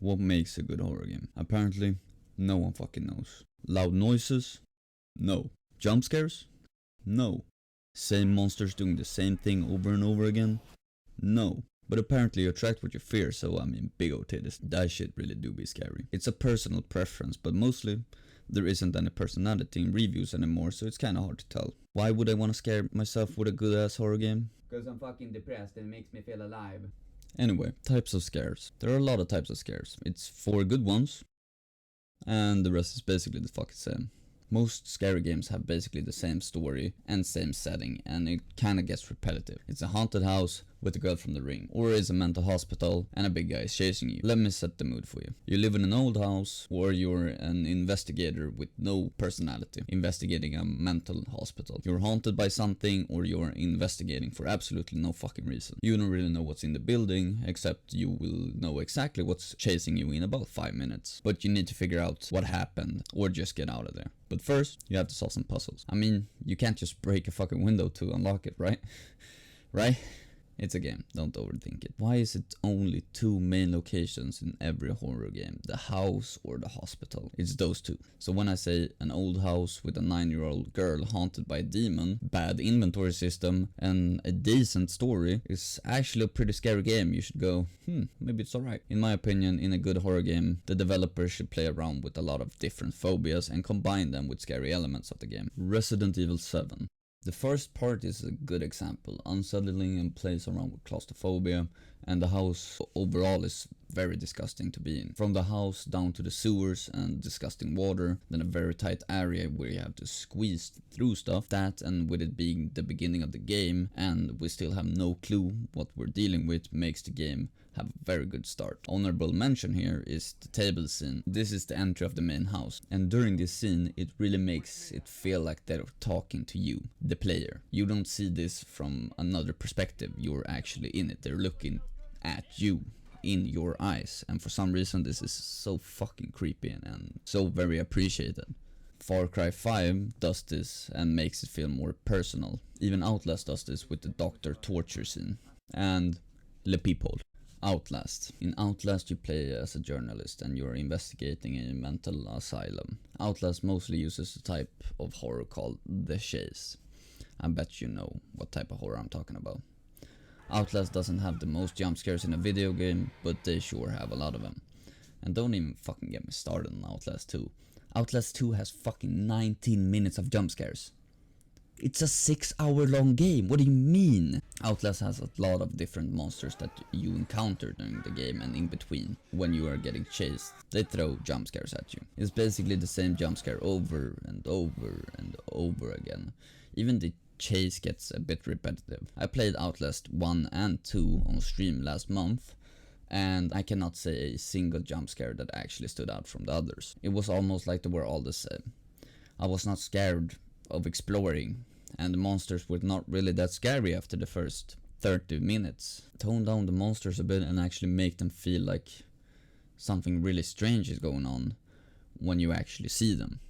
What makes a good horror game? Apparently, no one fucking knows. Loud noises? No. Jump scares? No. Same monsters doing the same thing over and over again? No. But apparently you attract what you fear, so I mean, big ol' titties. That shit really do be scary. It's a personal preference, but mostly there isn't any personality in reviews anymore, so it's kinda hard to tell. Why would I wanna scare myself with a good ass horror game? Cause I'm fucking depressed and it makes me feel alive. Anyway, types of scares. There are a lot of types of scares. It's 4 good ones, and the rest is basically the fucking same. Most scary games have basically the same story and same setting, and it kinda gets repetitive. It's a haunted house with a girl from The Ring, or it's a mental hospital and a big guy is chasing you. Let me set the mood for you. You live in an old house, or you're an investigator with no personality, investigating a mental hospital. You're haunted by something, or you're investigating for absolutely no fucking reason. You don't really know what's in the building, except you will know exactly what's chasing you in about 5 minutes. But you need to figure out what happened, or just get out of there. But first, you have to solve some puzzles. I mean, you can't just break a fucking window to unlock it, right? Right? It's a game, don't overthink it. Why is it only 2 main locations in every horror game? The house or the hospital? It's those 2. So when I say an old house with a 9-year-old girl haunted by a demon, bad inventory system, and a decent story, is actually a pretty scary game. You should go, maybe it's alright. In my opinion, in a good horror game, the developers should play around with a lot of different phobias and combine them with scary elements of the game. Resident Evil 7. The first part is a good example, unsettling and plays around with claustrophobia, and the house overall is very disgusting to be in. From the house down to the sewers and disgusting water, then a very tight area where you have to squeeze through stuff. That, and with it being the beginning of the game and we still have no clue what we're dealing with, makes the game have a very good start. Honorable mention here is the table scene. This is the entry of the main house, and during this scene it really makes it feel like they're talking to you, the player. You don't see this from another perspective, you're actually in it. They're looking at you in your eyes, and for some reason this is so fucking creepy and so very appreciated. Far Cry 5 does this and makes it feel more personal. Even Outlast does this with the doctor torture scene. And Le Peephole. Outlast. In Outlast you play as a journalist and you're investigating a mental asylum. Outlast mostly uses a type of horror called the chase. I bet you know what type of horror I'm talking about. Outlast doesn't have the most jump scares in a video game, but they sure have a lot of them. And don't even fucking get me started on Outlast 2. Outlast 2 has fucking 19 minutes of jump scares. It's a 6-hour long game, what do you mean? Outlast has a lot of different monsters that you encounter during the game, and in between, when you are getting chased, they throw jump scares at you. It's basically the same jump scare over and over and over again. Even the chase gets a bit repetitive. I played Outlast 1 and 2 on stream last month, and I cannot say a single jump scare that actually stood out from the others. It was almost like they were all the same. I was not scared of exploring, and the monsters were not really that scary after the first 30 minutes. Tone down the monsters a bit and actually make them feel like something really strange is going on when you actually see them.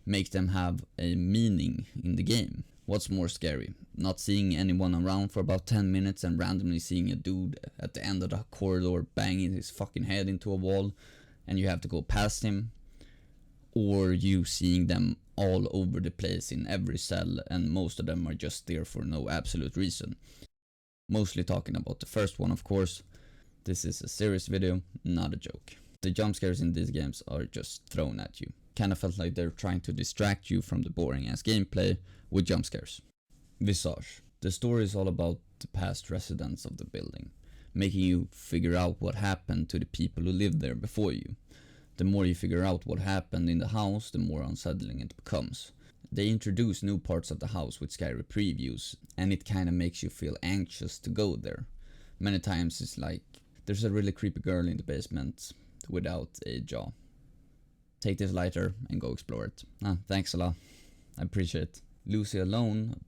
Make them have a meaning in the game. What's more scary? Not seeing anyone around for about 10 minutes and randomly seeing a dude at the end of the corridor banging his fucking head into a wall and you have to go past him? Or you seeing them all over the place in every cell and most of them are just there for no absolute reason. Mostly talking about the first one, of course. This is a serious video, not a joke. The jump scares in these games are just thrown at you. Kinda felt like they're trying to distract you from the boring ass gameplay with jump scares. Visage. The story is all about the past residents of the building, making you figure out what happened to the people who lived there before you. The more you figure out what happened in the house, the more unsettling it becomes. They introduce new parts of the house with scary previews, and it kinda makes you feel anxious to go there. Many times it's like, there's a really creepy girl in the basement without a jaw. Take this lighter and go explore it. Thanks a lot. I appreciate it. Lucy alone,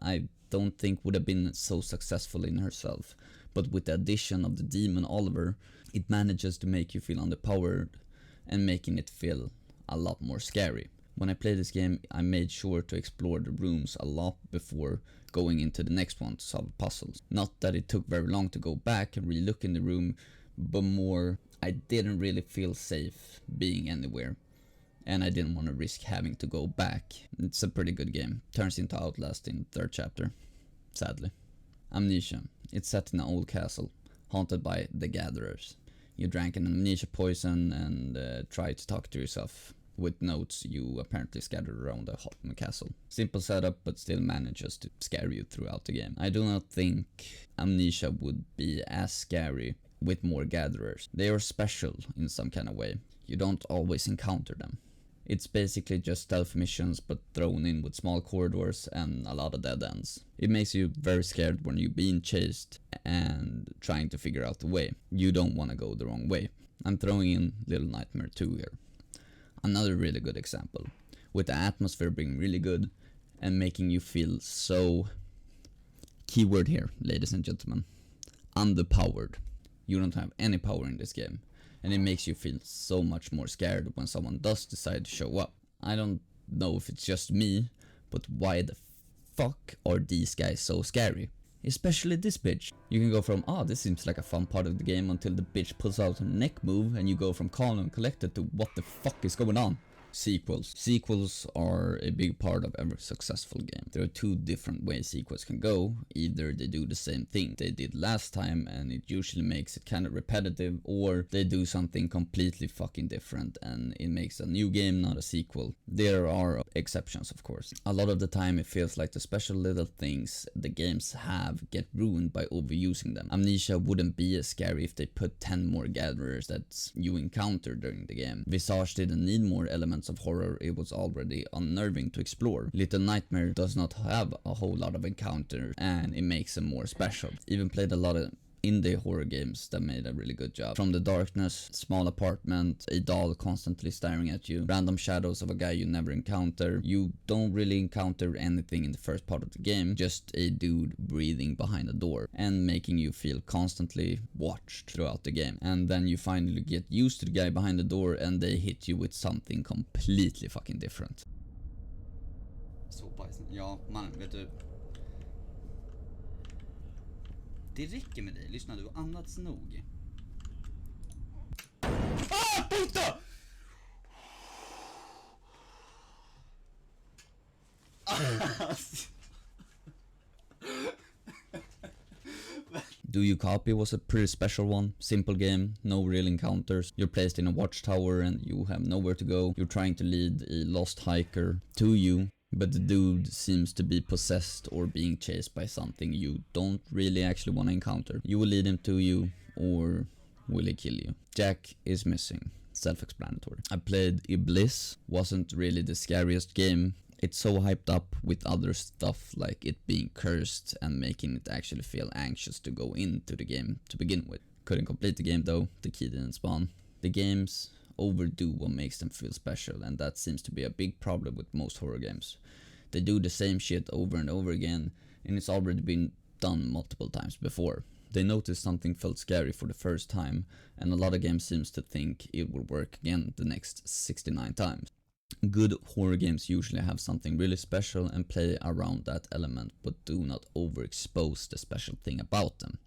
I don't think would have been so successful in herself, but with the addition of the demon Oliver, it manages to make you feel underpowered and making it feel a lot more scary. When I played this game, I made sure to explore the rooms a lot before going into the next one to solve puzzles. Not that it took very long to go back and re-look in the room, but more I didn't really feel safe being anywhere, and I didn't want to risk having to go back. It's a pretty good game. Turns into Outlast in third chapter, sadly. Amnesia. It's set in an old castle, haunted by the Gatherers. You drank an amnesia poison and tried to talk to yourself with notes you apparently scattered around the castle. Simple setup, but still manages to scare you throughout the game. I do not think Amnesia would be as scary with more Gatherers. They are special in some kind of way. You don't always encounter them. It's basically just stealth missions, but thrown in with small corridors and a lot of dead ends. It makes you very scared when you're being chased and trying to figure out the way. You don't want to go the wrong way. I'm throwing in Little Nightmare 2 here. Another really good example, with the atmosphere being really good and making you feel so, keyword here, ladies and gentlemen, underpowered. You don't have any power in this game, and it makes you feel so much more scared when someone does decide to show up. I don't know if it's just me, but why the fuck are these guys so scary? Especially this bitch. You can go from, this seems like a fun part of the game, until the bitch pulls out her neck move and you go from calm and collected to what the fuck is going on. Sequels. Sequels are a big part of every successful game. There are two different ways sequels can go. Either they do the same thing they did last time and it usually makes it kind of repetitive, or they do something completely fucking different and it makes a new game, not a sequel. There are exceptions, of course. A lot of the time it feels like the special little things the games have get ruined by overusing them. Amnesia wouldn't be as scary if they put 10 more Gatherers that you encounter during the game. Visage didn't need more elements of horror, it was already unnerving to explore. Little Nightmare does not have a whole lot of encounters and it makes them more special. Even played a lot of indie horror games that made a really good job. From the darkness, small apartment, a doll constantly staring at you, random shadows of a guy you never encounter. You don't really encounter anything in the first part of the game, just a dude breathing behind a door and making you feel constantly watched throughout the game. And then you finally get used to the guy behind the door and they hit you with something completely fucking different. Så bajs. Ja, man, vet du. Det räcker med dig. Lyssna, du har andats nog. Puta! Do You Copy was a pretty special one. Simple game, no real encounters. You're placed in a watchtower and you have nowhere to go. You're trying to lead a lost hiker to you, but the dude seems to be possessed or being chased by something you don't really actually want to encounter. You will lead him to you, or will he kill you? Jack is missing. Self-explanatory. I played Iblis. Wasn't really the scariest game. It's so hyped up with other stuff like it being cursed and making it actually feel anxious to go into the game to begin with. Couldn't complete the game though, the key didn't spawn. The games overdo what makes them feel special, and that seems to be a big problem with most horror games. They do the same shit over and over again, and it's already been done multiple times before. They notice something felt scary for the first time, and a lot of games seems to think it will work again the next 69 times. Good horror games usually have something really special and play around that element, but do not overexpose the special thing about them.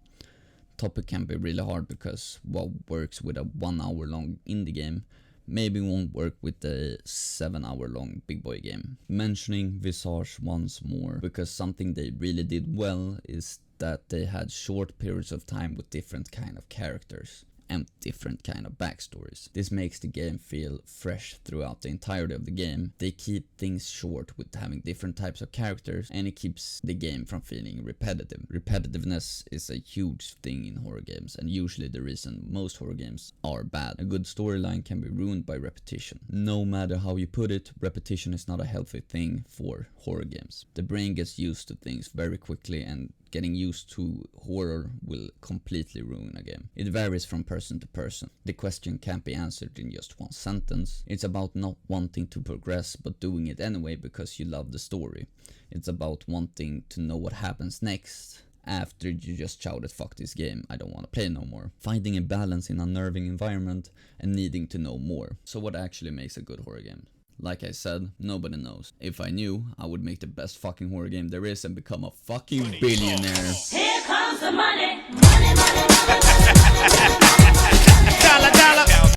Topic can be really hard because what works with a 1 hour long indie game maybe won't work with a 7 hour long big boy game. Mentioning Visage once more, because something they really did well is that they had short periods of time with different kind of characters and different kind of backstories. This makes the game feel fresh throughout the entirety of the game. They keep things short with having different types of characters, and it keeps the game from feeling repetitive. Repetitiveness is a huge thing in horror games, and usually the reason most horror games are bad. A good storyline can be ruined by repetition. No matter how you put it, repetition is not a healthy thing for horror games. The brain gets used to things very quickly, and getting used to horror will completely ruin a game. It varies from person to person. The question can't be answered in just one sentence. It's about not wanting to progress but doing it anyway because you love the story. It's about wanting to know what happens next after you just shouted "fuck this game, I don't want to play no more." Finding a balance in a unnerving environment and needing to know more. So what actually makes a good horror game? Like I said, nobody knows. If I knew, I would make the best fucking horror game there is and become a fucking billionaire. Here comes the money, money, money, money, money, money, money. dollar dollar.